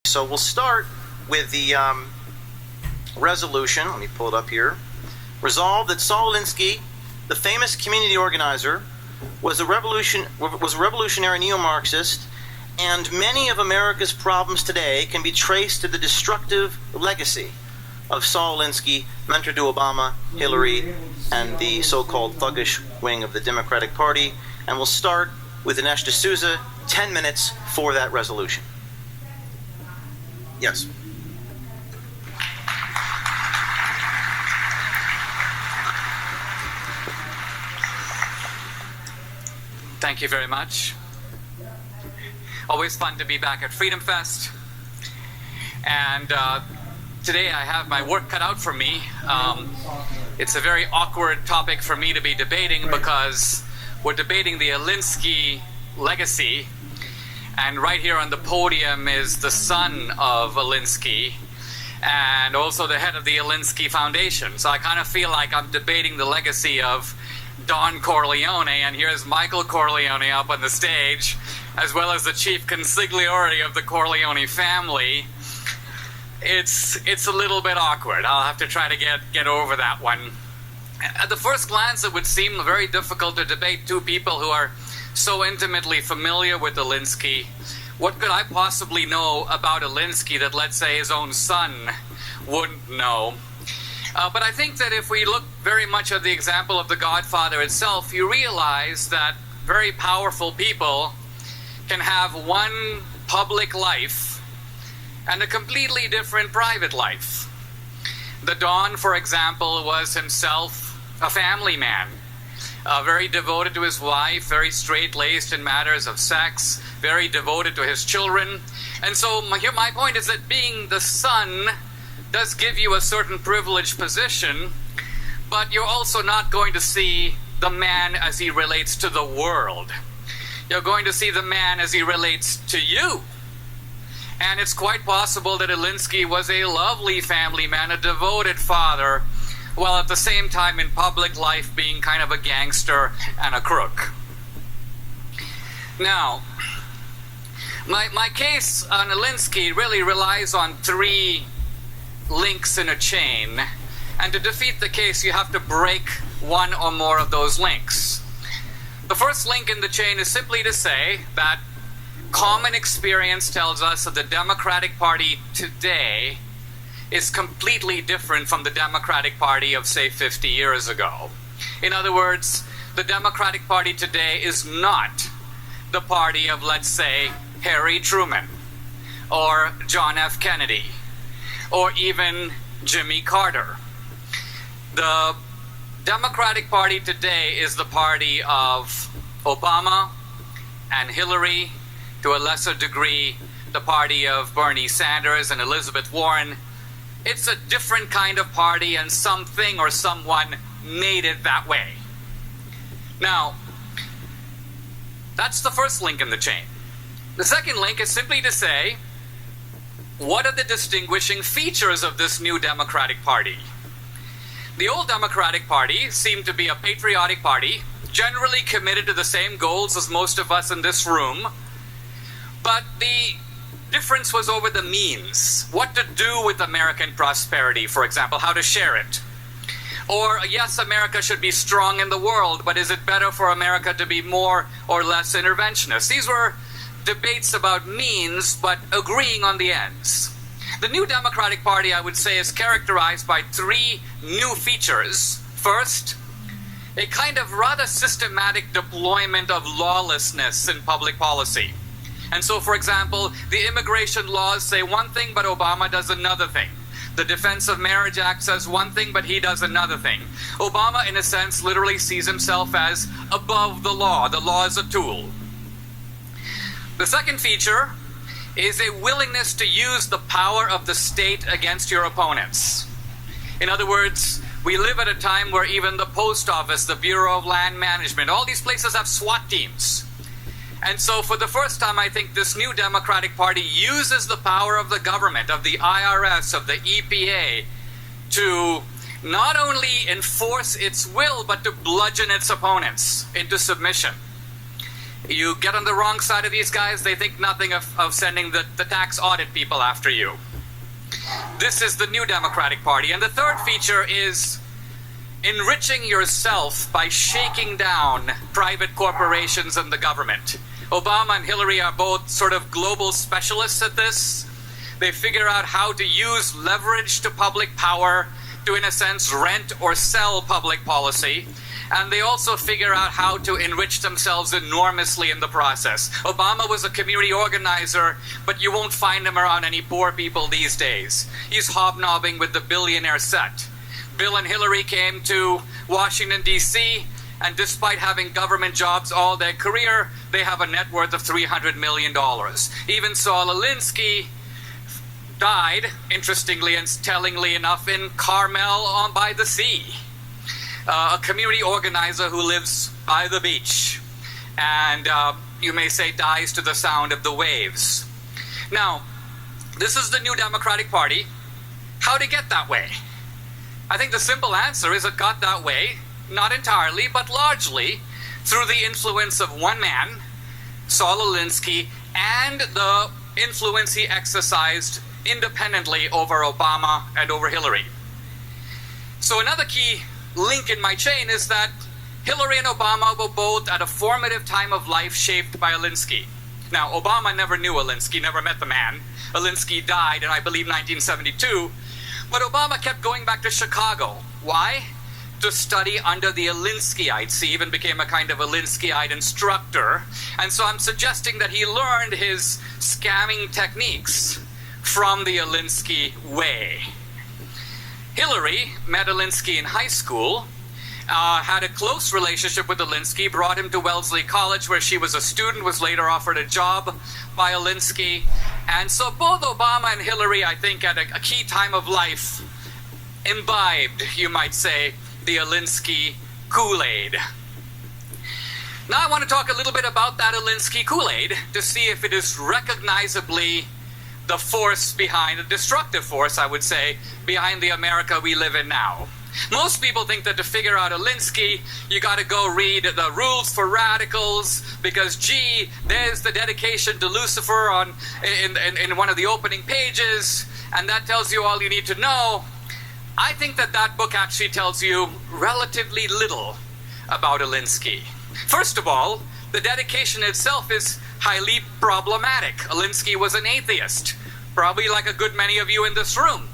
So we'll start with the resolution. Let me pull it up here. Resolved that Saul Alinsky, the famous community organizer, was a revolutionary neo-Marxist, and many of America's problems today can be traced to the destructive legacy of Saul Alinsky, mentor to Obama, Hillary, and the so-called thuggish wing of the Democratic Party. And we'll start with Dinesh D'Souza, 10 minutes for that resolution. Yes. Thank you very much. Always fun to be back at Freedom Fest. And today I have my work cut out for me. It's a very awkward topic for me to be debating because we're debating the Alinsky legacy. And right here on the podium is the son of Alinsky and also the head of the Alinsky Foundation. So I kind of feel like I'm debating the legacy of Don Corleone, and here's Michael Corleone up on the stage, as well as the chief consigliere of the Corleone family. It's a little bit awkward. I'll have to try to get over that one. At the first glance, it would seem very difficult to debate two people who are so intimately familiar with Alinsky. What could I possibly know about Alinsky that, let's say, his own son wouldn't know? But I think that if we look very much at the example of The Godfather itself, you realize that very powerful people can have one public life and a completely different private life. The Don, for example, was himself a family man, very devoted to his wife, very straight-laced in matters of sex, very devoted to his children. And so my point is that being the son does give you a certain privileged position, but you're also not going to see the man as he relates to the world. You're going to see the man as he relates to you. And it's quite possible that Alinsky was a lovely family man, a devoted father, while at the same time in public life being kind of a gangster and a crook. Now, my case on Alinsky really relies on three links in a chain, and to defeat the case you have to break one or more of those links. The first link in the chain is simply to say that common experience tells us that the Democratic Party today is completely different from the Democratic Party of, say, 50 years ago. In other words, the Democratic Party today is not the party of, let's say, Harry Truman or John F. Kennedy or even Jimmy Carter. The Democratic Party today is the party of Obama and Hillary, to a lesser degree, the party of Bernie Sanders and Elizabeth Warren. It's a different kind of party, and something or someone made it that way. Now, that's the first link in the chain. The second link is simply to say, what are the distinguishing features of this new Democratic Party? The old Democratic Party seemed to be a patriotic party, generally committed to the same goals as most of us in this room, but the difference was over the means. What to do with American prosperity, for example, how to share it. Or, yes, America should be strong in the world, but is it better for America to be more or less interventionist? These were debates about means, but agreeing on the ends. The new Democratic Party, I would say, is characterized by three new features. First, a kind of rather systematic deployment of lawlessness in public policy. And so, for example, the immigration laws say one thing, but Obama does another thing. The Defense of Marriage Act says one thing, but he does another thing. Obama, in a sense, literally sees himself as above the law. The law is a tool. The second feature is a willingness to use the power of the state against your opponents. In other words, we live at a time where even the post office, the Bureau of Land Management, all these places have SWAT teams. And so for the first time, I think this new Democratic Party uses the power of the government, of the IRS, of the EPA, to not only enforce its will, but to bludgeon its opponents into submission. You get on the wrong side of these guys, they think nothing of sending the tax audit people after you. This is the New Democratic Party. And the third feature is enriching yourself by shaking down private corporations and the government. Obama and Hillary are both sort of global specialists at this. They figure out how to use leverage to public power to, in a sense, rent or sell public policy. And they also figure out how to enrich themselves enormously in the process. Obama was a community organizer, but you won't find him around any poor people these days. He's hobnobbing with the billionaire set. Bill and Hillary came to Washington, D.C., and despite having government jobs all their career, they have a net worth of $300 million. Even Saul Alinsky died, interestingly and tellingly enough, in Carmel by the sea. A community organizer who lives by the beach, and you may say dies to the sound of the waves. Now, this is the New Democratic Party. How to get that way? I think the simple answer is it got that way, not entirely, but largely, through the influence of one man, Saul Alinsky, and the influence he exercised independently over Obama and over Hillary. So another key link in my chain is that Hillary and Obama were both at a formative time of life shaped by Alinsky. Now, Obama never knew Alinsky, never met the man. Alinsky died in, I believe, 1972. But Obama kept going back to Chicago. Why? To study under the Alinskyites. He even became a kind of Alinskyite instructor. And so I'm suggesting that he learned his scamming techniques from the Alinsky way. Hillary met Alinsky in high school, had a close relationship with Alinsky, brought him to Wellesley College where she was a student, was later offered a job by Alinsky. And so both Obama and Hillary, I think, at a key time of life, imbibed, you might say, the Alinsky Kool-Aid. Now I want to talk a little bit about that Alinsky Kool-Aid to see if it is recognizably the force behind, the destructive force, I would say, behind the America we live in now. Most people think that to figure out Alinsky, you got to go read the Rules for Radicals, because gee, there's the dedication to Lucifer in one of the opening pages, and that tells you all you need to know. I think that that book actually tells you relatively little about Alinsky. First of all, the dedication itself is highly problematic. Alinsky was an atheist, probably like a good many of you in this room.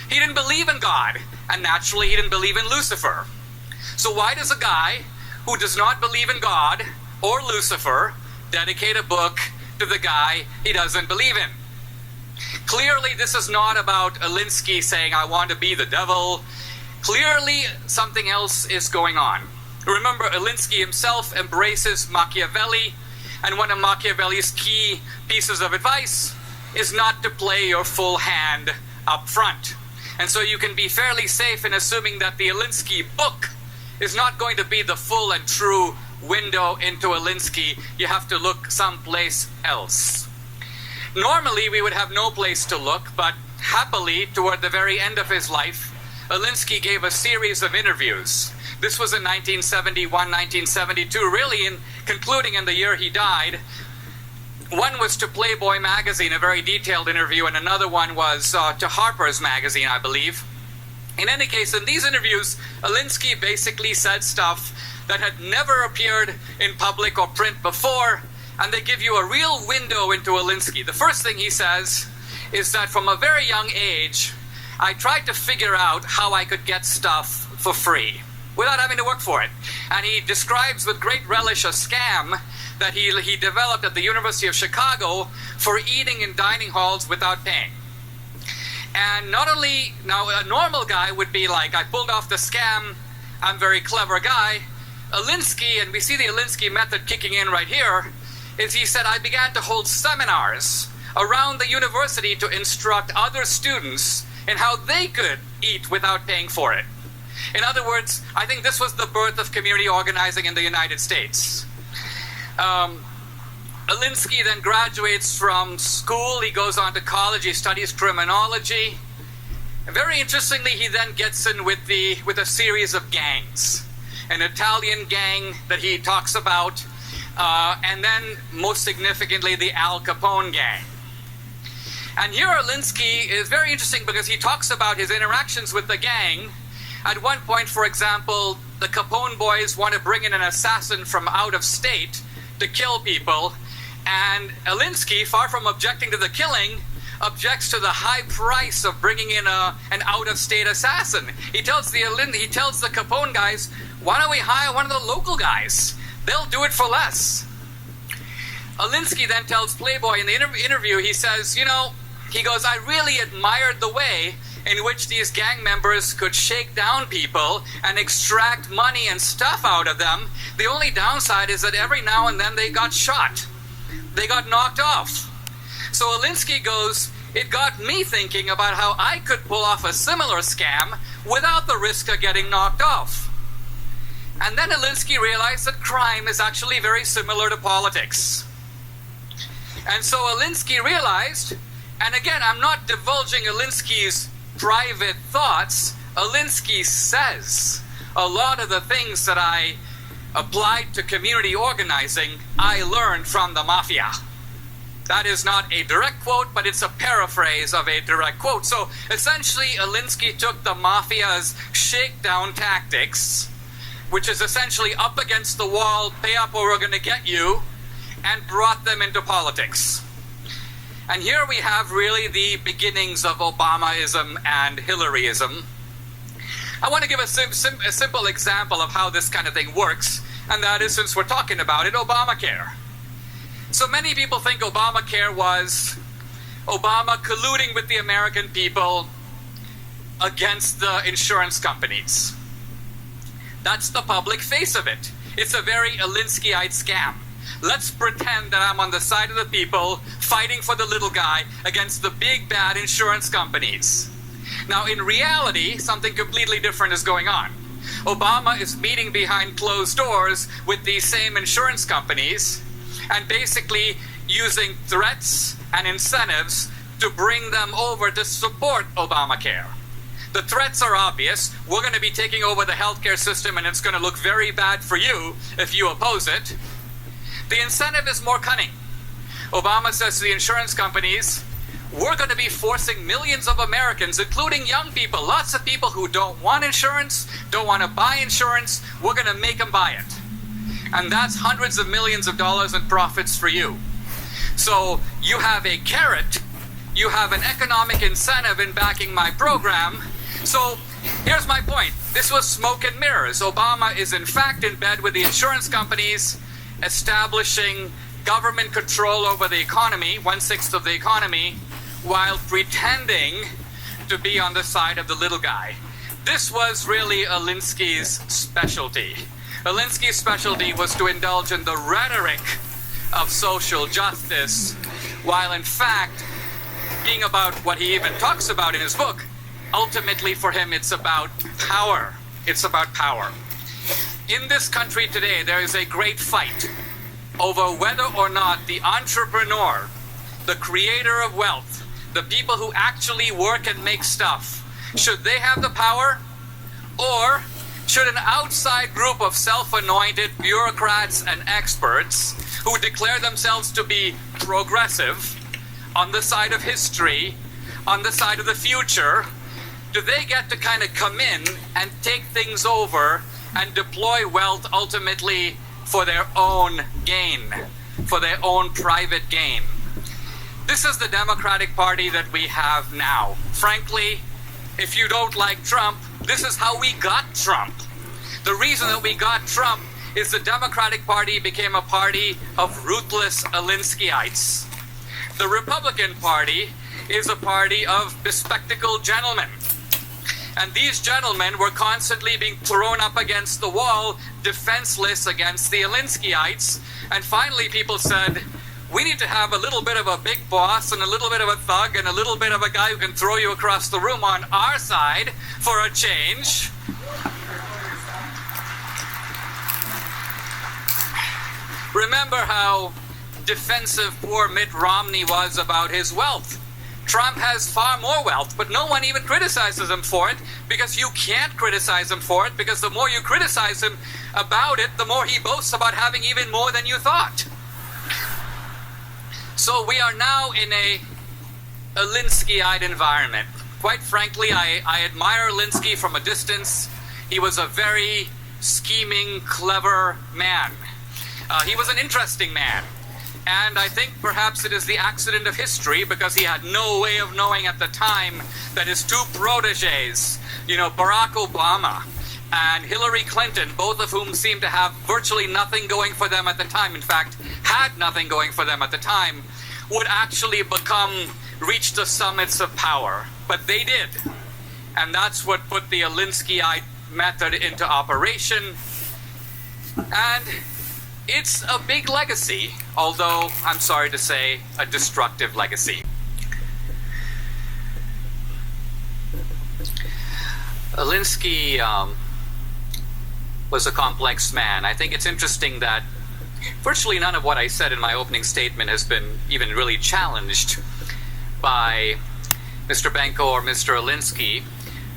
He didn't believe in God, and naturally he didn't believe in Lucifer. So why does a guy who does not believe in God or Lucifer dedicate a book to the guy he doesn't believe in? Clearly this is not about Alinsky saying, I want to be the devil. Clearly something else is going on. Remember, Alinsky himself embraces Machiavelli, and one of Machiavelli's key pieces of advice is not to play your full hand up front. And so you can be fairly safe in assuming that the Alinsky book is not going to be the full and true window into Alinsky. You have to look someplace else. Normally we would have no place to look, but happily, toward the very end of his life, Alinsky gave a series of interviews. This was in 1971, 1972, really concluding in the year he died. One was to Playboy magazine, a very detailed interview, and another one was to Harper's magazine, I believe. In any case, in these interviews, Alinsky basically said stuff that had never appeared in public or print before, and they give you a real window into Alinsky. The first thing he says is that from a very young age, I tried to figure out how I could get stuff for free without having to work for it. And he describes with great relish a scam that he developed at the University of Chicago for eating in dining halls without paying. And not only, now a normal guy would be like, I pulled off the scam, I'm a very clever guy. Alinsky, and we see the Alinsky method kicking in right here, is he said, I began to hold seminars around the university to instruct other students in how they could eat without paying for it. In other words, I think this was the birth of community organizing in the United States. Alinsky then graduates from school. He goes on to college. He studies criminology. And very interestingly, he then gets in with a series of gangs. An Italian gang that he talks about and then most significantly the Al Capone gang. And here Alinsky is very interesting because he talks about his interactions with the gang. At one point, for example, the Capone boys want to bring in an assassin from out of state to kill people, and Alinsky, far from objecting to the killing, objects to the high price of bringing in an out-of-state assassin. He tells the Capone guys, why don't we hire one of the local guys? They'll do it for less. Alinsky then tells Playboy in the interview, he says, he goes, I really admired the way in which these gang members could shake down people and extract money and stuff out of them. The only downside is that every now and then they got shot. They got knocked off. So Alinsky goes, it got me thinking about how I could pull off a similar scam without the risk of getting knocked off. And then Alinsky realized that crime is actually very similar to politics. And so Alinsky realized, and again, I'm not divulging Alinsky's private thoughts. Alinsky says a lot of the things that I applied to community organizing, I learned from the mafia. That is not a direct quote, but it's a paraphrase of a direct quote. So essentially, Alinsky took the mafia's shakedown tactics, which is essentially up against the wall, pay up or we're going to get you, and brought them into politics. And here we have really the beginnings of Obamaism and Hillaryism. I want to give a simple example of how this kind of thing works, and that is, since we're talking about it, Obamacare. So many people think Obamacare was Obama colluding with the American people against the insurance companies. That's the public face of it. It's a very Alinskyite scam. Let's pretend that I'm on the side of the people fighting for the little guy against the big bad insurance companies. Now, in reality, something completely different is going on. Obama is meeting behind closed doors with these same insurance companies and basically using threats and incentives to bring them over to support Obamacare. The threats are obvious. We're going to be taking over the healthcare system and it's going to look very bad for you if you oppose it. The incentive is more cunning. Obama says to the insurance companies, we're going to be forcing millions of Americans, including young people, lots of people who don't want insurance, don't want to buy insurance, we're going to make them buy it. And that's hundreds of millions of dollars in profits for you. So you have a carrot, you have an economic incentive in backing my program. So here's my point. This was smoke and mirrors. Obama is in fact in bed with the insurance companies, establishing government control over the economy, 1/6 of the economy, while pretending to be on the side of the little guy. This was really Alinsky's specialty. Alinsky's specialty was to indulge in the rhetoric of social justice, while in fact being about what he even talks about in his book, ultimately for him it's about power. It's about power. In this country today, there is a great fight over whether or not the entrepreneur, the creator of wealth, the people who actually work and make stuff, should they have the power? Or should an outside group of self-anointed bureaucrats and experts who declare themselves to be progressive, on the side of history, on the side of the future, do they get to kind of come in and take things over and deploy wealth ultimately for their own gain, for their own private gain? This is the Democratic Party that we have now. Frankly, if you don't like Trump, this is how we got Trump. The reason that we got Trump is the Democratic Party became a party of ruthless Alinskyites. The Republican Party is a party of bespectacled gentlemen. And these gentlemen were constantly being thrown up against the wall, defenseless against the Alinskyites. And finally people said, we need to have a little bit of a big boss and a little bit of a thug and a little bit of a guy who can throw you across the room on our side for a change. Remember how defensive poor Mitt Romney was about his wealth. Trump has far more wealth, but no one even criticizes him for it, because you can't criticize him for it, because the more you criticize him about it, the more he boasts about having even more than you thought. So we are now in a Alinsky-eyed environment. Quite frankly, I admire Alinsky from a distance. He was a very scheming, clever man. He was an interesting man. And I think perhaps it is the accident of history, because he had no way of knowing at the time that his two proteges, Barack Obama and Hillary Clinton, both of whom seemed to have virtually nothing going for them at the time, in fact, had nothing going for them at the time, would actually reach the summits of power. But they did. And that's what put the Alinsky method into operation. And it's a big legacy, although, I'm sorry to say, a destructive legacy. Alinsky was a complex man. I think it's interesting that virtually none of what I said in my opening statement has been even really challenged by Mr. Benko or Mr. Alinsky.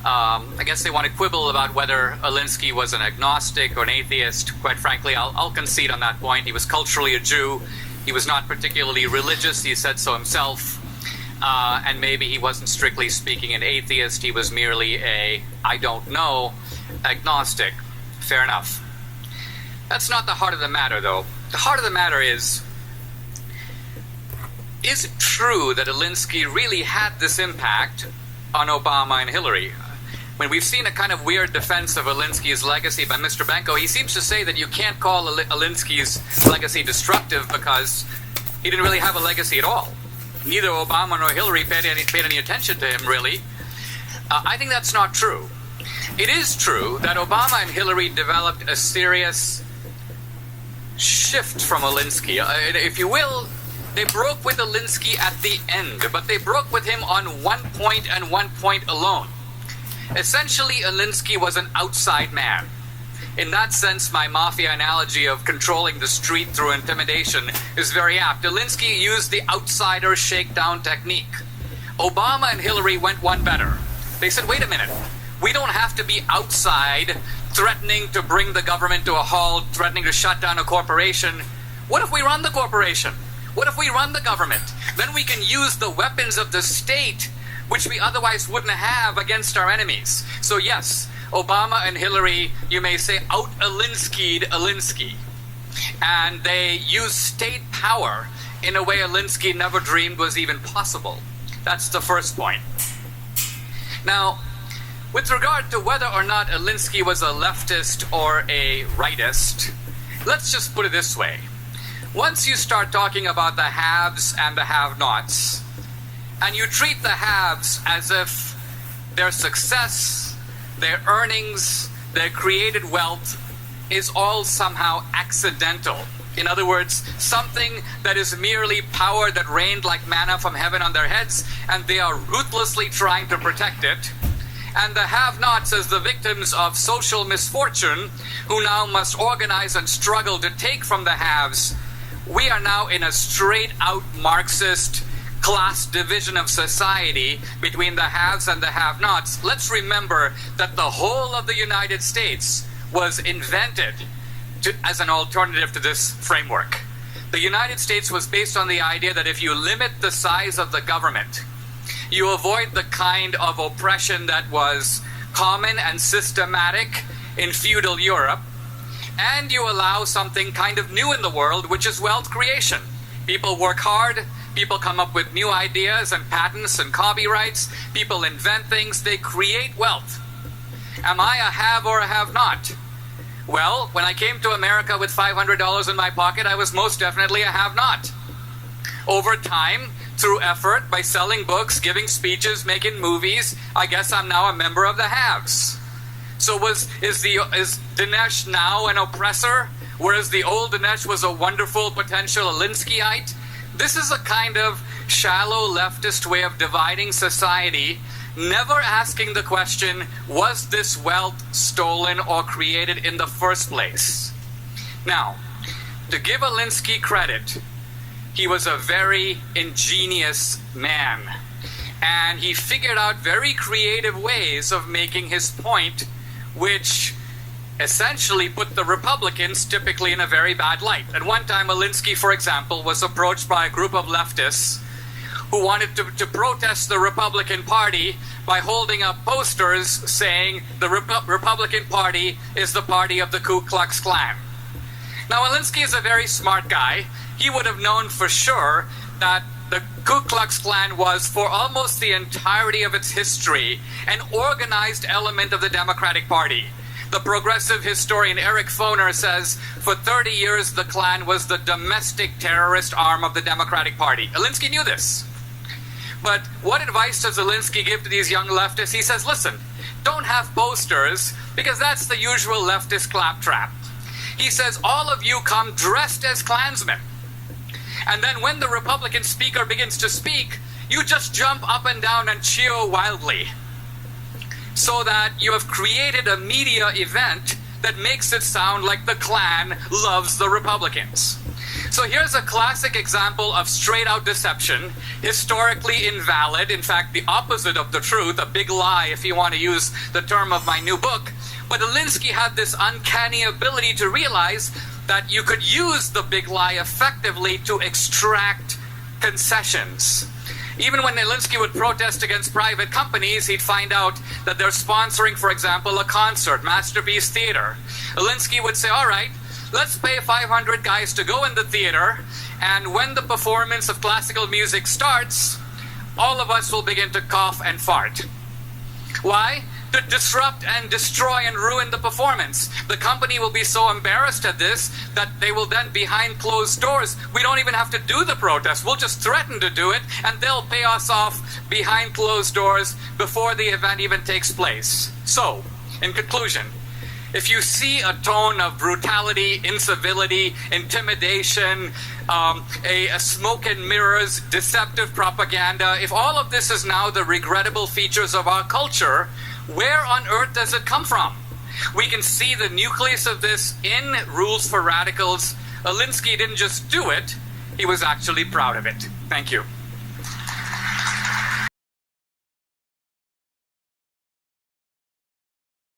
I guess they want to quibble about whether Alinsky was an agnostic or an atheist. Quite frankly, I'll concede on that point. He was culturally a Jew. He was not particularly religious. He said so himself. And maybe he wasn't strictly speaking an atheist. He was merely a, I don't know, agnostic. Fair enough. That's not the heart of the matter, though. The heart of the matter is it true that Alinsky really had this impact on Obama and Hillary? When we've seen a kind of weird defense of Alinsky's legacy by Mr. Benko, he seems to say that you can't call Alinsky's legacy destructive because he didn't really have a legacy at all. Neither Obama nor Hillary paid any attention to him, really. I think that's not true. It is true that Obama and Hillary developed a serious shift from Alinsky. If you will, they broke with Alinsky at the end, but they broke with him on one point and one point alone. Essentially, Alinsky was an outside man. In that sense, my mafia analogy of controlling the street through intimidation is very apt. Alinsky used the outsider shakedown technique. Obama and Hillary went one better. They said, wait a minute, we don't have to be outside threatening to bring the government to a halt, threatening to shut down a corporation. What if we run the corporation? What if we run the government? Then we can use the weapons of the state, which we otherwise wouldn't have, against our enemies. So yes, Obama and Hillary, you may say, out-Alinsky'd Alinsky. And they used state power in a way Alinsky never dreamed was even possible. That's the first point. Now, with regard to whether or not Alinsky was a leftist or a rightist, let's just put it this way. Once you start talking about the haves and the have-nots, and you treat the haves as if their success, their earnings, their created wealth is all somehow accidental. In other words, something that is merely power that rained like manna from heaven on their heads, and they are ruthlessly trying to protect it. And the have-nots as the victims of social misfortune, who now must organize and struggle to take from the haves. We are now in a straight-out Marxist class division of society between the haves and the have-nots. Let's remember that the whole of the United States was invented as an alternative to this framework. The United States was based on the idea that if you limit the size of the government, you avoid the kind of oppression that was common and systematic in feudal Europe, and you allow something kind of new in the world, which is wealth creation. People work hard, people come up with new ideas and patents and copyrights, people invent things, they create wealth. Am I a have or a have-not? Well, when I came to America with $500 in my pocket, I was most definitely a have-not. Over time, through effort, by selling books, giving speeches, making movies, I guess I'm now a member of the haves. So is Dinesh now an oppressor, whereas the old Dinesh was a wonderful potential Alinskyite? This is a kind of shallow leftist way of dividing society, never asking the question, was this wealth stolen or created in the first place? Now, to give Alinsky credit, he was a very ingenious man. and he figured out very creative ways of making his point, which essentially put the Republicans typically in a very bad light. At one time, Alinsky, for example, was approached by a group of leftists who wanted to protest the Republican Party by holding up posters saying the Republican Party is the party of the Ku Klux Klan. Now, Alinsky is a very smart guy. He would have known for sure that the Ku Klux Klan was, for almost the entirety of its history, an organized element of the Democratic Party. The progressive historian Eric Foner says, for 30 years, the Klan was the domestic terrorist arm of the Democratic Party. Alinsky knew this. But what advice does Alinsky give to these young leftists? He says, listen, don't have posters, because that's the usual leftist claptrap. He says, all of you come dressed as Klansmen. And then when the Republican speaker begins to speak, you just jump up and down and cheer wildly, so that you have created a media event that makes it sound like the Klan loves the Republicans. So here's a classic example of straight-out deception, historically invalid, in fact, the opposite of the truth, a big lie if you want to use the term of my new book. But Alinsky had this uncanny ability to realize that you could use the big lie effectively to extract concessions. Even when Alinsky would protest against private companies, he'd find out that they're sponsoring, for example, a concert, Masterpiece Theater. Alinsky would say, all right, let's pay 500 guys to go in the theater, and when the performance of classical music starts, all of us will begin to cough and fart. Why? To disrupt and destroy and ruin the performance. The company will be so embarrassed at this that they will then, behind closed doors, we don't even have to do the protest. We'll just threaten to do it, and they'll pay us off behind closed doors before the event even takes place. So, in conclusion, if you see a tone of brutality, incivility, intimidation, a smoke and mirrors, deceptive propaganda, if all of this is now the regrettable features of our culture, where on earth does it come from? We can see the nucleus of this in Rules for Radicals. Alinsky didn't just do it, he was actually proud of it. Thank you.